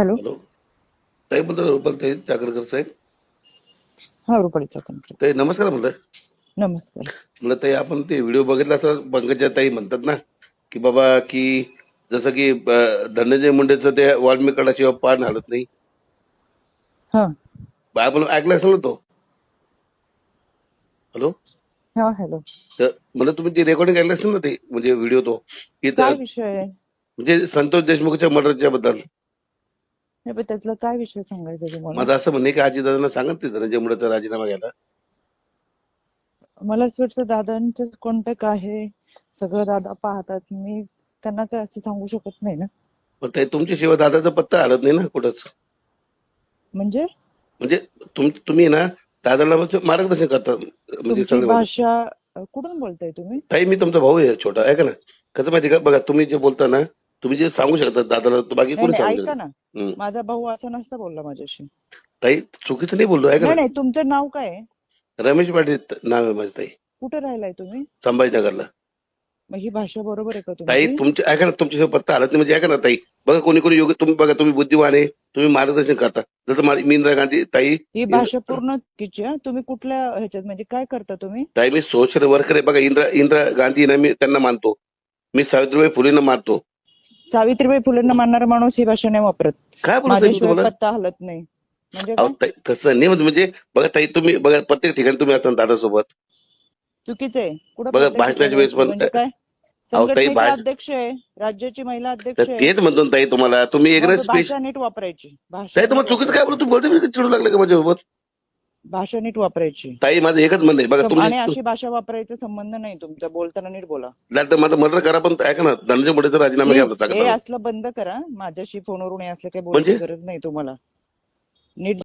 Hello. Hello. ताई बोलताय चाकरकर साहेब. हा, रुपालीचा कंट्रोल. ताई नमस्कार म्हणलं. नमस्कार. म्हणलं ताई आपण ते व्हिडिओ बघितला असं पंकजा ताई म्हणतात ना की बाबा की जसं की धनंजय मुंडेचं ते वाल्मिकाडाशिवाय पान हलत नाही. हा आपण ऐकलं असेल ना तो. हॅलो. हा. हॅलो. तर मला तुम्ही ती रेकॉर्डिंग ऐकलं असेल ना ते म्हणजे व्हिडिओ तो की काय विषय आहे? म्हणजे संतोष देशमुखच्या मर्डरच्या बद्दल. हे पण त्यातला काय विषय सांगायचा तुम्हाला? माझं असं म्हणणं आहे की आजीदादांना सांगा ते धनंजय मुंडेचा राजीनामा घ्यायला. मला असं वाटतं दादांचं कॉन्टॅक्ट आहे, सगळं दादा पाहतात. मी त्यांना काय असं सांगू शकत नाही ना. पण ताई तुमच्याशिवाय दादाचा पत्ता हलत नाही ना कुठंच. म्हणजे म्हणजे तुम्ही ना दादाला मार्गदर्शन करता म्हणजे तुमची सगळे म्हणजे. भाषा कुठून बोलताय तुम्ही? ताई मी तुमचा भाऊ आहे छोटा, आहे का ना. कसं माहिती का बघा, तुम्ही जे बोलता ना तुम्ही जे सांगू शकता दादाला बाकी नाही कोणी नाही, सांगू ऐका ना. शकत. माझा भाऊ असं नसता बोलला माझ्याशी. ताई चुकीचं नाही बोललो, आहे का नाही ना. नाही, तुमचं नाव काय आहे? रमेश पाटील नाव आहे माझं ताई. कुठे राहिलाय तुम्ही? संभाजीनगरला. मग ही भाषा बरोबर आहे का ताई तुमची? तुमच्या ऐका ना, तुमच्याशिवाय पत्ता हलत नाही म्हणजे ऐका ना ताई. बघा कोणी कोणी योग्य, तुम्ही बघा तुम्ही बुद्धिमान आहे, तुम्ही मार्गदर्शन करता. जसं मी इंदिरा गांधी ताई. ही भाषा पूर्ण चुकीची आहे. तुम्ही कुठल्या ह्याच्यात म्हणजे काय करता तुम्ही? ताई मी सोशल वर्कर आहे. बघा इंदिरा गांधी ना मी त्यांना मानतो, मी सावित्रीबाई फुलेंना मानतो. सावित्रीबाई फुलेंना मानणारा माणूस ही भाषा नाही वापरत. काय बोलत मी माझ्याशिवाय तुम्हाला. पत्ता हलत नाही म्हणजे अहो काय? ताई तसं नाही म्हणजे बघा ताई, तुम्ही बघा प्रत्येक ठिकाणी तुम्ही असता दादासोबत. चुकीचं आहे. कुठं बघा प्रत्येक भाषणाच्या ठिकाणी वेळेस असतं पण. म्हणजे काय? अहो ताई संघटनेचा अध्यक्ष आहे, राज्याची महिला तर अध्यक्ष आहे. तेच म्हणतो ना ताई तुम्हाला, तुम्ही एक मग स्पेस. भाषा नीट वापरायची. भाषा ताई नीट तुम्हाला चुकीचं काय बोलतो, वापरायची. तुम्ही बोलते चिडू लागलं का माझ्यासोबत. भाषा नीट वापरायची. ताई माझं एकच म्हणणं आहे बघा आणि तुम्ही. अशी भाषा वापरायचा संबंध नाही तुमचा. बोलताना नीट बोला तर माझं मर्डर करा पण ऐका ना, धनंजय मुंडेचा राजीनामा घ्या प्लीज. हे आपला. असलं बंद करा. माझ्याशी फोनवरून हे असलं काही म्हणजे बोलायची गरज नाही तुम्हाला. नीट